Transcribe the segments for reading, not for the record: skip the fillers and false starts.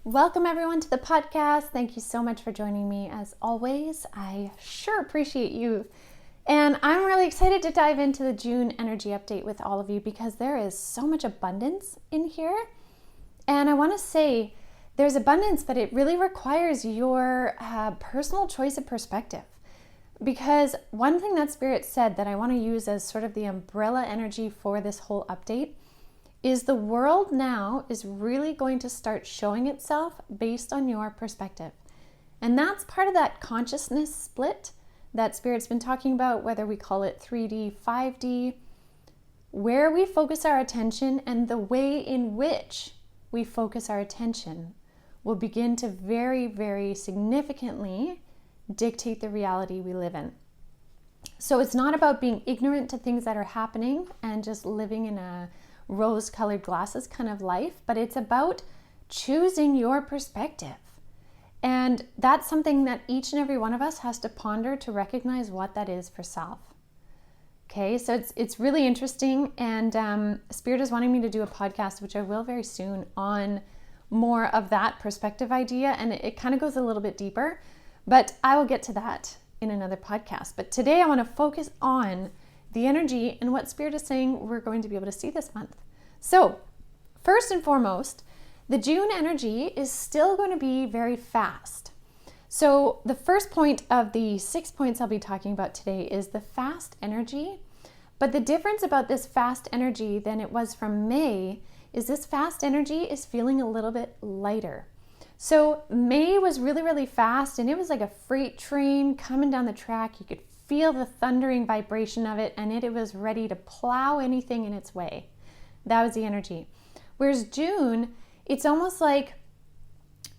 Welcome everyone to the podcast. Thank you so much for joining me as always. I sure appreciate you. And I'm really excited to dive into the June energy update with all of you because there is so much abundance in here. And I want to say there's abundance, but it really requires your personal choice of perspective. Because one thing that Spirit said that I want to use as sort of the umbrella energy for this whole update is the world now is really going to start showing itself based on your perspective. And that's part of that consciousness split that Spirit's been talking about, whether we call it 3D, 5D, where we focus our attention and the way in which we focus our attention will begin to very, very significantly dictate the reality we live in. So it's not about being ignorant to things that are happening and just living in a rose-colored glasses kind of life, but it's about choosing your perspective. And that's something that each and every one of us has to ponder to recognize what that is for self. Okay, so it's really interesting, and Spirit is wanting me to do a podcast, which I will very soon, on more of that perspective idea, and it kind of goes a little bit deeper, but I will get to that in another podcast. But today I want to focus on the energy and what Spirit is saying we're going to be able to see this month. So first and foremost, the June energy is still going to be very fast. So the first point of the 6 points I'll be talking about today is the fast energy. But the difference about this fast energy than it was from May is this fast energy is feeling a little bit lighter. So May was really, really fast, and it was like a freight train coming down the track. You could feel the thundering vibration of it, and it was ready to plow anything in its way. That was the energy. Whereas June, it's almost like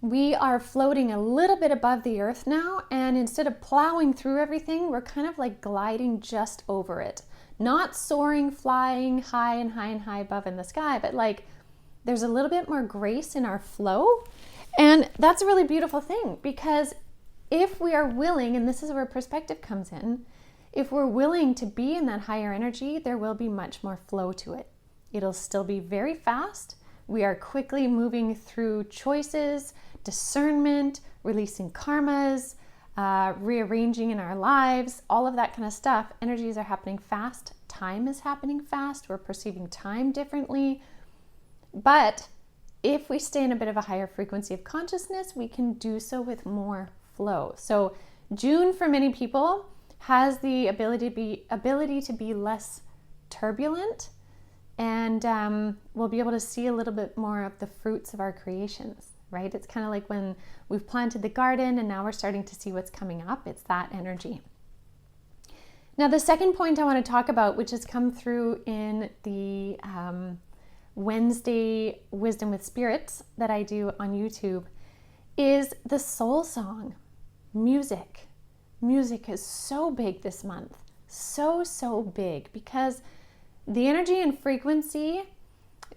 we are floating a little bit above the earth now, and instead of plowing through everything, we're kind of like gliding just over it. Not soaring, flying high and high and high above in the sky, but like there's a little bit more grace in our flow. And that's a really beautiful thing, because if we are willing, and this is where perspective comes in, if we're willing to be in that higher energy, there will be much more flow to it. It'll still be very fast. We are quickly moving through choices, discernment, releasing karmas, rearranging in our lives, all of that kind of stuff. Energies are happening fast. Time is happening fast. We're perceiving time differently. But if we stay in a bit of a higher frequency of consciousness, we can do so with more flow. So June for many people has the ability to be less turbulent, and we'll be able to see a little bit more of the fruits of our creations, right? It's kind of like when we've planted the garden and now we're starting to see what's coming up. It's that energy. Now the second point I want to talk about, which has come through in the Wednesday Wisdom with Spirits that I do on YouTube, is the soul song. Music. Music is so big this month. So big, because the energy and frequency,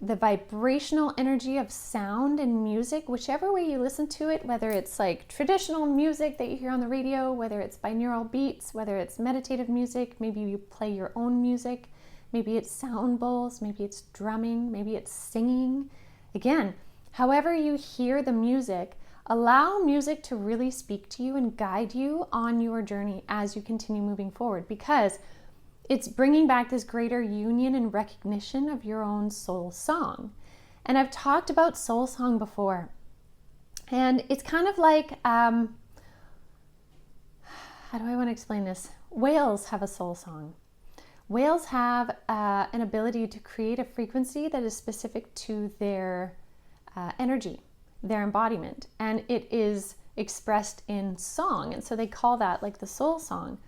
the vibrational energy of sound and music, whichever way you listen to it, whether it's like traditional music that you hear on the radio, whether it's binaural beats, whether it's meditative music, maybe you play your own music, maybe it's sound bowls, maybe it's drumming, maybe it's singing. Again, however you hear the music, allow music to really speak to you and guide you on your journey as you continue moving forward, because it's bringing back this greater union and recognition of your own soul song. And I've talked about soul song before, and it's kind of like, how do I want to explain this? Whales have a soul song. Whales have an ability to create a frequency that is specific to their energy, their embodiment, and it is expressed in song, and so they call that like the soul song.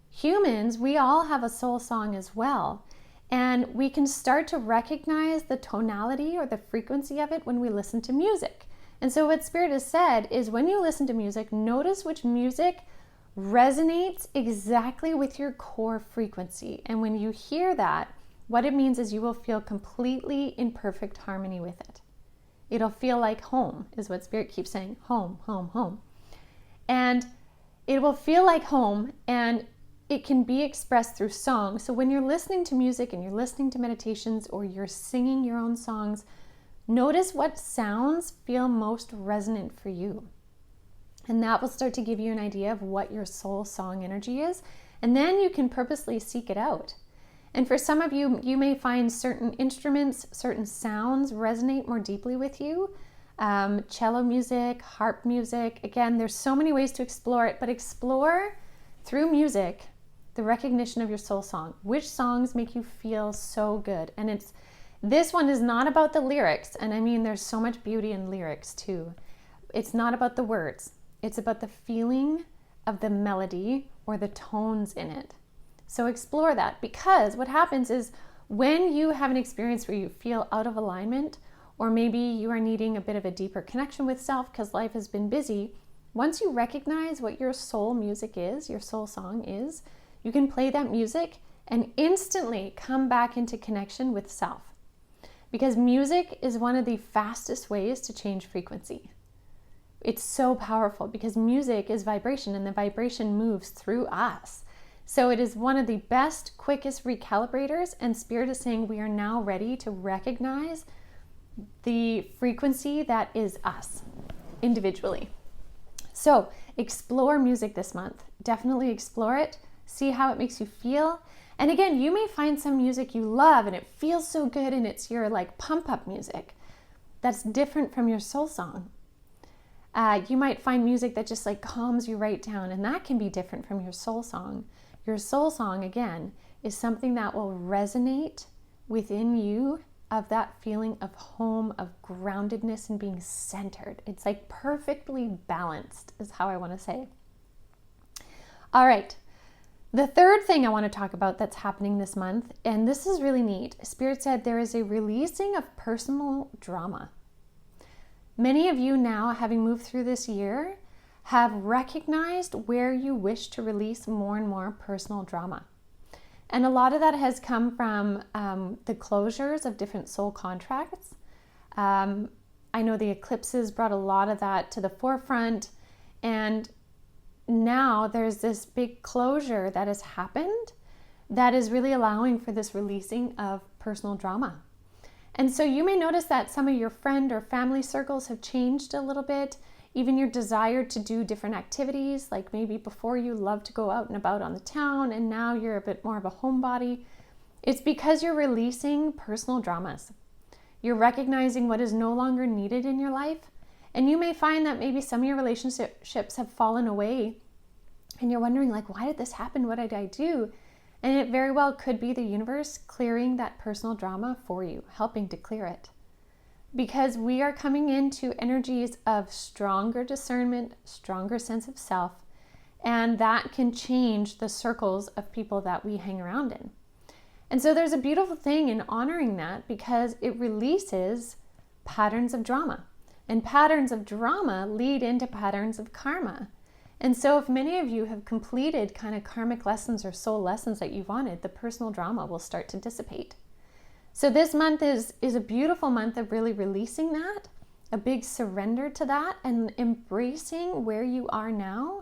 Humans, we all have a soul song as well, and we can start to recognize the tonality or the frequency of it when we listen to music. And so what Spirit has said is, when you listen to music, notice which music resonates exactly with your core frequency, and when you hear that, what it means is you will feel completely in perfect harmony with it. It'll feel like home, is what Spirit keeps saying. Home, home, home. And it will feel like home, and it can be expressed through song. So when you're listening to music and you're listening to meditations or you're singing your own songs, Notice what sounds feel most resonant for you. And that will start to give you an idea of what your soul song energy is. And then you can purposely seek it out. And for some of you, you may find certain instruments, certain sounds resonate more deeply with you. Cello music, harp music. Again, there's so many ways to explore it, but explore through music the recognition of your soul song. Which songs make you feel so good? And this one is not about the lyrics. And I mean, there's so much beauty in lyrics too. It's not about the words. It's about the feeling of the melody or the tones in it. So explore that, because what happens is when you have an experience where you feel out of alignment, or maybe you are needing a bit of a deeper connection with self because life has been busy, once you recognize what your soul music is, your soul song is, you can play that music and instantly come back into connection with self. Because music is one of the fastest ways to change frequency. It's so powerful because music is vibration, and the vibration moves through us. So it is one of the best, quickest recalibrators, and Spirit is saying we are now ready to recognize the frequency that is us individually. So explore music this month. Definitely explore it. See how it makes you feel. And again, you may find some music you love and it feels so good and it's your like pump up music. That's different from your soul song. You might find music that just like calms you right down, and that can be different from your soul song. Your soul song, again, is something that will resonate within you of that feeling of home, of groundedness and being centered. It's like perfectly balanced is how I want to say. All right. The third thing I want to talk about that's happening this month, and this is really neat. Spirit said there is a releasing of personal drama. Many of you now, having moved through this year, have recognized where you wish to release more and more personal drama. And a lot of that has come from the closures of different soul contracts. I know the eclipses brought a lot of that to the forefront. And now there's this big closure that has happened that is really allowing for this releasing of personal drama. And so you may notice that some of your friend or family circles have changed a little bit. Even your desire to do different activities, like maybe before you loved to go out and about on the town and now you're a bit more of a homebody. It's because you're releasing personal dramas. You're recognizing what is no longer needed in your life. And you may find that maybe some of your relationships have fallen away and you're wondering like, why did this happen? What did I do? And it very well could be the universe clearing that personal drama for you, helping to clear it. Because we are coming into energies of stronger discernment, stronger sense of self, and that can change the circles of people that we hang around in. And so there's a beautiful thing in honoring that, because it releases patterns of drama. And patterns of drama lead into patterns of karma. And so if many of you have completed kind of karmic lessons or soul lessons that you wanted, the personal drama will start to dissipate. So this month is a beautiful month of really releasing that, a big surrender to that, and embracing where you are now,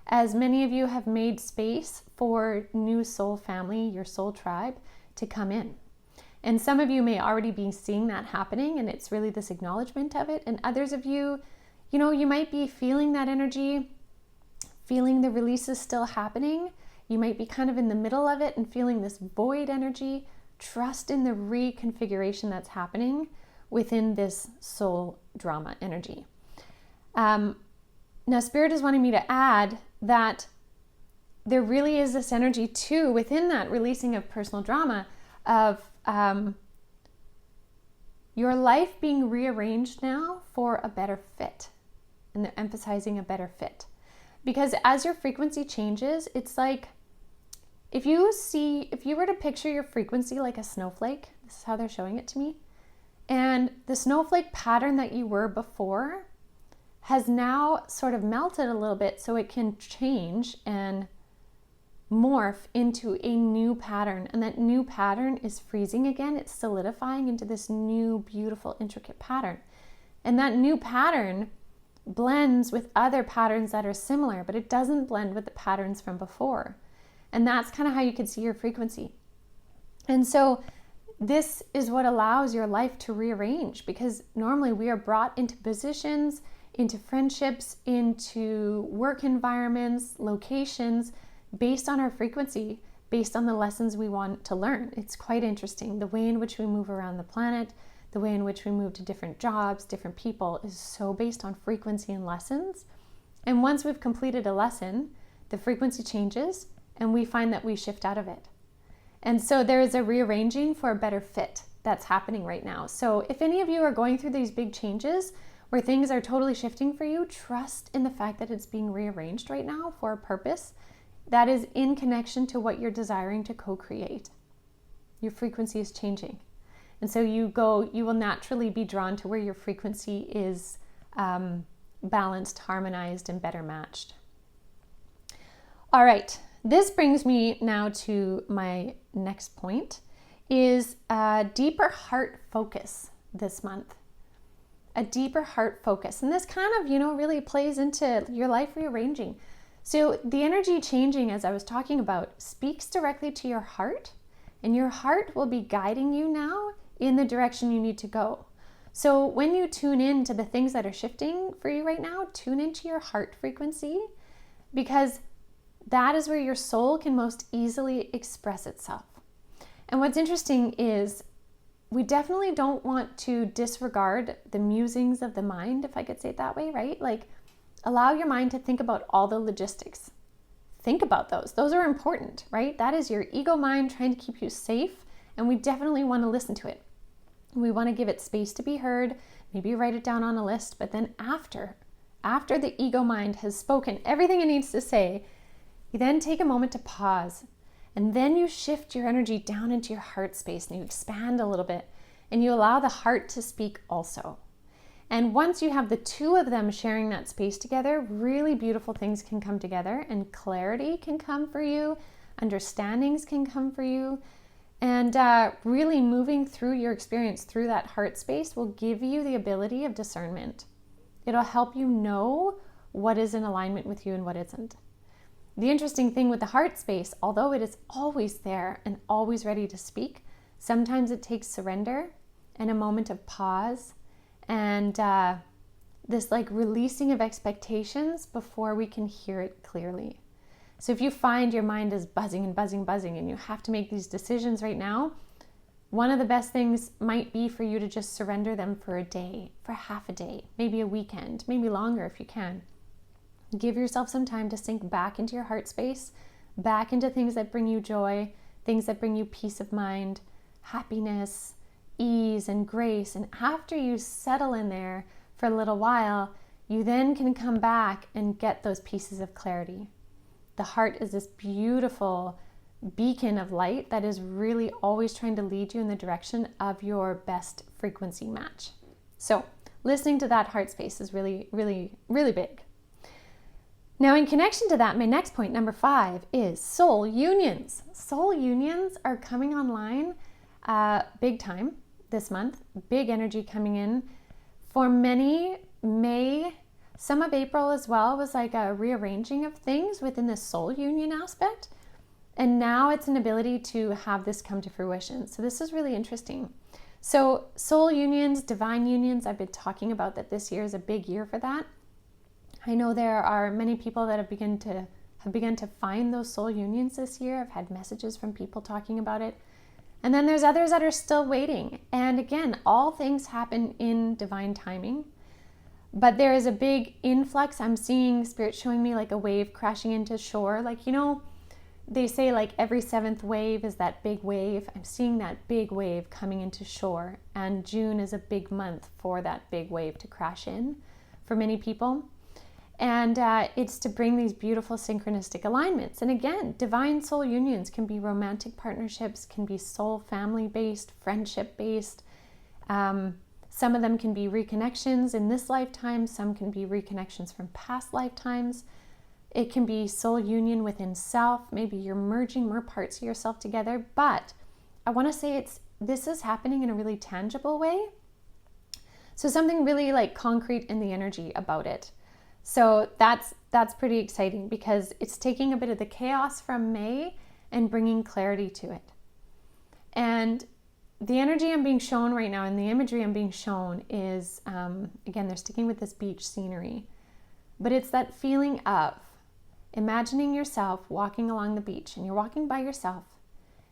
as many of you have made space for new soul family, your soul tribe, to come in. And some of you may already be seeing that happening, and it's really this acknowledgement of it. And others of you, you might be feeling that energy, feeling the release is still happening. You might be kind of in the middle of it and feeling this void energy. Trust in the reconfiguration that's happening within this soul drama energy. Now, Spirit is wanting me to add that there really is this energy too within that releasing of personal drama of your life being rearranged now for a better fit. And they're emphasizing a better fit. Because as your frequency changes, it's like, if you were to picture your frequency like a snowflake, this is how they're showing it to me, and the snowflake pattern that you were before has now sort of melted a little bit so it can change and morph into a new pattern. And that new pattern is freezing again. It's solidifying into this new, beautiful, intricate pattern. And that new pattern blends with other patterns that are similar, but it doesn't blend with the patterns from before. And that's kind of how you can see your frequency. And so this is what allows your life to rearrange, because normally we are brought into positions, into friendships, into work environments, locations, based on our frequency, based on the lessons we want to learn. It's quite interesting. The way in which we move around the planet, the way in which we move to different jobs, different people, is so based on frequency and lessons. And once we've completed a lesson, the frequency changes and we find that we shift out of it. And so there is a rearranging for a better fit that's happening right now. So if any of you are going through these big changes where things are totally shifting for you, trust in the fact that it's being rearranged right now for a purpose that is in connection to what you're desiring to co-create. Your frequency is changing. And so you will naturally be drawn to where your frequency is balanced, harmonized, and better matched. All right, this brings me now to my next point, is a deeper heart focus this month. A deeper heart focus. And this kind of, really plays into your life rearranging. So the energy changing, as I was talking about, speaks directly to your heart, and your heart will be guiding you now in the direction you need to go. So when you tune in to the things that are shifting for you right now, tune into your heart frequency, because that is where your soul can most easily express itself. And what's interesting is we definitely don't want to disregard the musings of the mind, if I could say it that way, right? Like, allow your mind to think about all the logistics. Think about those. Those are important, right? That is your ego mind trying to keep you safe, and we definitely want to listen to it. We want to give it space to be heard. Maybe write it down on a list, but then after the ego mind has spoken everything it needs to say, you then take a moment to pause, and then you shift your energy down into your heart space and you expand a little bit, and you allow the heart to speak also. And once you have the two of them sharing that space together, really beautiful things can come together, and clarity can come for you, understandings can come for you, and really moving through your experience through that heart space will give you the ability of discernment. It'll help you know what is in alignment with you and what isn't. The interesting thing with the heart space, although it is always there and always ready to speak, sometimes it takes surrender and a moment of pause and this like releasing of expectations before we can hear it clearly. So if you find your mind is buzzing and buzzing, buzzing, and you have to make these decisions right now, one of the best things might be for you to just surrender them for a day, for half a day, maybe a weekend, maybe longer if you can. Give yourself some time to sink back into your heart space, back into things that bring you joy, things that bring you peace of mind, happiness, ease, and grace. And after you settle in there for a little while, you then can come back and get those pieces of clarity. The heart is this beautiful beacon of light that is really always trying to lead you in the direction of your best frequency match. So listening to that heart space is really, really, really big. Now, in connection to that, my next point, number 5, is soul unions. Soul unions are coming online big time this month. Big energy coming in. For many, May, some of April as well was like a rearranging of things within the soul union aspect. And now it's an ability to have this come to fruition. So this is really interesting. So soul unions, divine unions, I've been talking about that this year is a big year for that. I know there are many people that have begun to find those soul unions this year. I've had messages from people talking about it. And then there's others that are still waiting. And again, all things happen in divine timing. But there is a big influx. I'm seeing Spirit showing me like a wave crashing into shore. Like, they say like every 7th wave is that big wave. I'm seeing that big wave coming into shore. And June is a big month for that big wave to crash in for many people. And it's to bring these beautiful synchronistic alignments. And again, divine soul unions can be romantic partnerships, can be soul family-based, friendship-based. Some of them can be reconnections in this lifetime. Some can be reconnections from past lifetimes. It can be soul union within self. Maybe you're merging more parts of yourself together. But I want to say this is happening in a really tangible way. So something really like concrete in the energy about it. So that's pretty exciting because it's taking a bit of the chaos from May and bringing clarity to it. And the energy I'm being shown right now and the imagery I'm being shown is, again, they're sticking with this beach scenery, but it's that feeling of imagining yourself walking along the beach, and you're walking by yourself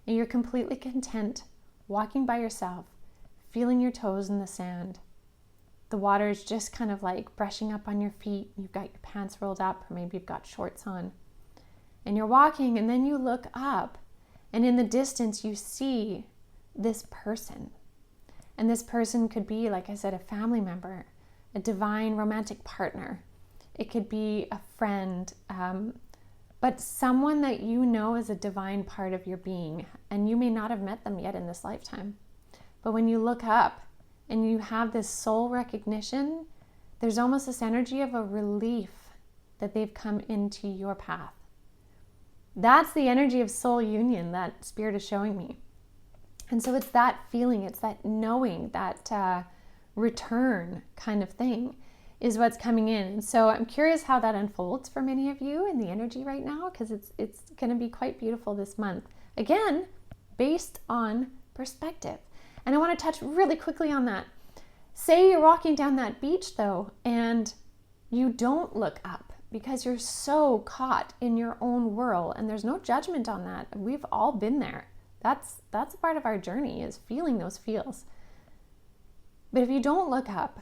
and you're completely content walking by yourself, feeling your toes in the sand. The water is just kind of like brushing up on your feet. You've got your pants rolled up, or maybe you've got shorts on. And you're walking, and then you look up, and in the distance you see this person. And this person could be, like I said, a family member, a divine romantic partner. It could be a friend, but someone that you know is a divine part of your being. And you may not have met them yet in this lifetime. But when you look up and you have this soul recognition, there's almost this energy of a relief that they've come into your path. That's the energy of soul union that Spirit is showing me. And so it's that feeling, it's that knowing, that return kind of thing is what's coming in. And so I'm curious how that unfolds for many of you in the energy right now, because it's going to be quite beautiful this month. Again, based on perspective. And I want to touch really quickly on that. Say you're walking down that beach though, and you don't look up because you're so caught in your own whirl, and there's no judgment on that. We've all been there. That's a part of our journey, is feeling those feels. But if you don't look up,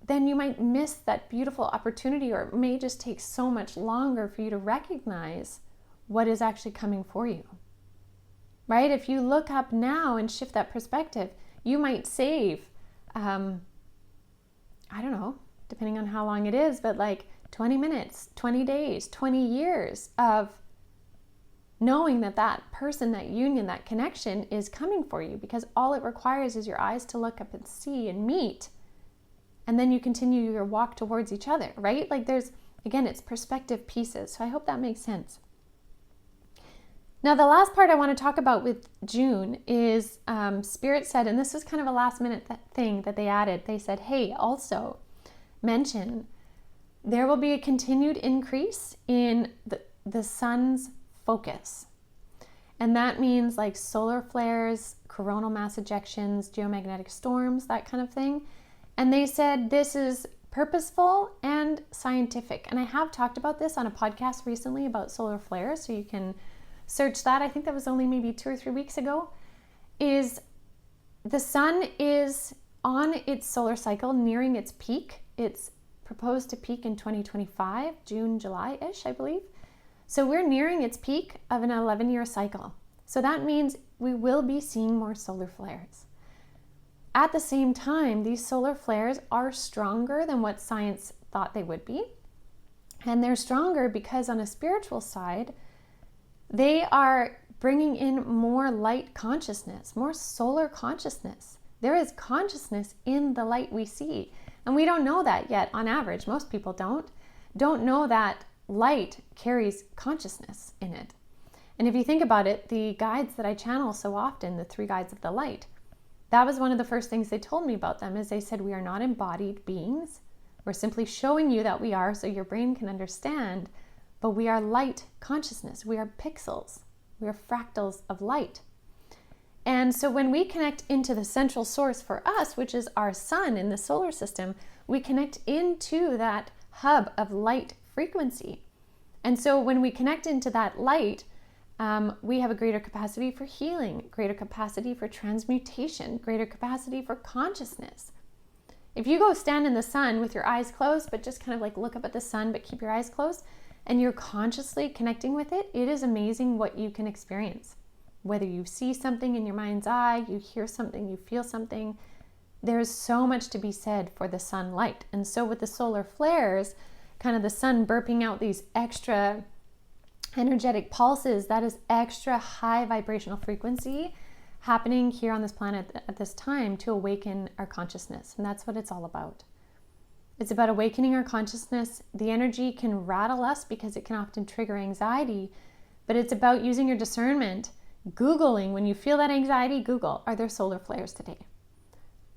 then you might miss that beautiful opportunity, or it may just take so much longer for you to recognize what is actually coming for you. Right? If you look up now and shift that perspective, you might save, I don't know, depending on how long it is, but like 20 minutes, 20 days, 20 years of knowing that that person, that union, that connection is coming for you, because all it requires is your eyes to look up and see and meet. And then you continue your walk towards each other, right? Like there's, again, it's perspective pieces. So I hope that makes sense. Now, the last part I want to talk about with June is Spirit said, and this was kind of a last minute thing that they added. They said, hey, also mention there will be a continued increase in the sun's focus. And that means like solar flares, coronal mass ejections, geomagnetic storms, that kind of thing. And they said this is purposeful and scientific. And I have talked about this on a podcast recently about solar flares, so you can search that. I think that was only maybe 2 or 3 weeks ago. Is the sun is on its solar cycle, nearing its peak. It's proposed to peak in 2025, June, July-ish, I believe. So we're nearing its peak of an 11-year cycle. So that means we will be seeing more solar flares. At the same time, these solar flares are stronger than what science thought they would be. And they're stronger because on a spiritual side, they are bringing in more light consciousness, more solar consciousness. There is consciousness in the light we see. And we don't know that yet on average. Most people don't know that light carries consciousness in it. And if you think about it, the guides that I channel so often, the 3 guides of the light, that was one of the first things they told me about them, is they said, we are not embodied beings. We're simply showing you that we are so your brain can understand, but we are light consciousness. We are pixels. We are fractals of light. And so when we connect into the central source for us, which is our sun in the solar system, we connect into that hub of light frequency. And so when we connect into that light, we have a greater capacity for healing, greater capacity for transmutation, greater capacity for consciousness. If you go stand in the sun with your eyes closed, but just kind of like look up at the sun, but keep your eyes closed, and you're consciously connecting with it, it is amazing what you can experience. Whether you see something in your mind's eye, you hear something, you feel something, there's so much to be said for the sunlight. And so with the solar flares, kind of the sun burping out these extra energetic pulses, that is extra high vibrational frequency happening here on this planet at this time to awaken our consciousness. And that's what it's all about. It's about awakening our consciousness. The energy can rattle us because it can often trigger anxiety, but it's about using your discernment, Googling. When you feel that anxiety, Google, are there solar flares today?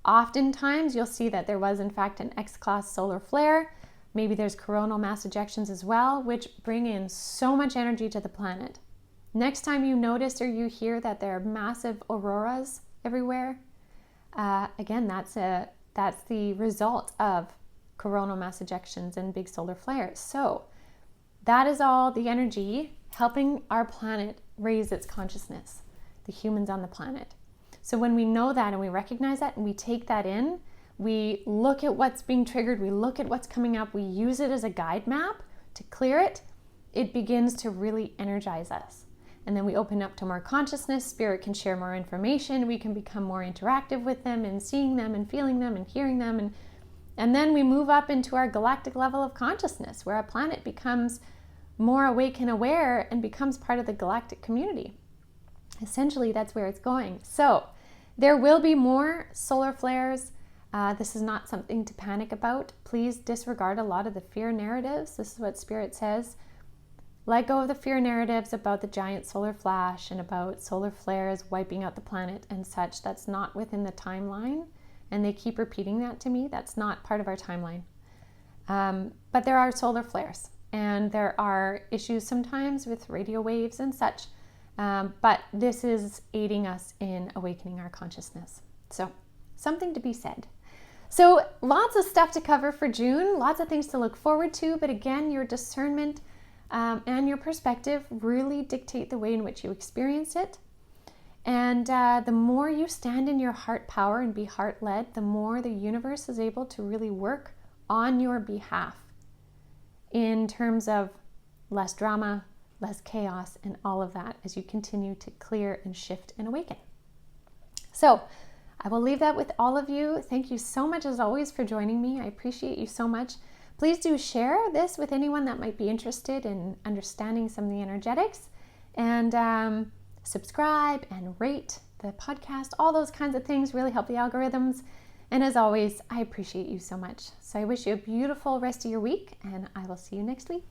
Oftentimes you'll see that there was in fact an X-class solar flare. Maybe there's coronal mass ejections as well, which bring in so much energy to the planet. Next time you notice or you hear that there are massive auroras everywhere, again, that's the result of coronal mass ejections and big solar flares. So that is all the energy helping our planet raise its consciousness, the humans on the planet. So when we know that and we recognize that and we take that in, we look at what's being triggered, we look at what's coming up, we use it as a guide map to clear it, it begins to really energize us. And then we open up to more consciousness, spirit can share more information, we can become more interactive with them and seeing them and feeling them and hearing them. And then we move up into our galactic level of consciousness where our planet becomes more awake and aware and becomes part of the galactic community. Essentially, that's where it's going. So there will be more solar flares. This is not something to panic about. Please disregard a lot of the fear narratives. This is what Spirit says. Let go of the fear narratives about the giant solar flash and about solar flares wiping out the planet and such. That's not within the timeline. And they keep repeating that to me. That's not part of our timeline. But there are solar flares. And there are issues sometimes with radio waves and such. But this is aiding us in awakening our consciousness. So something to be said. So lots of stuff to cover for June, lots of things to look forward to. But again, your discernment and your perspective really dictate the way in which you experience it. And the more you stand in your heart power and be heart-led, the more the universe is able to really work on your behalf in terms of less drama, less chaos, and all of that as you continue to clear and shift and awaken. So I will leave that with all of you. Thank you so much as always for joining me. I appreciate you so much. Please do share this with anyone that might be interested in understanding some of the energetics, and subscribe and rate the podcast. All those kinds of things really help the algorithms. And as always, I appreciate you so much. So I wish you a beautiful rest of your week, and I will see you next week.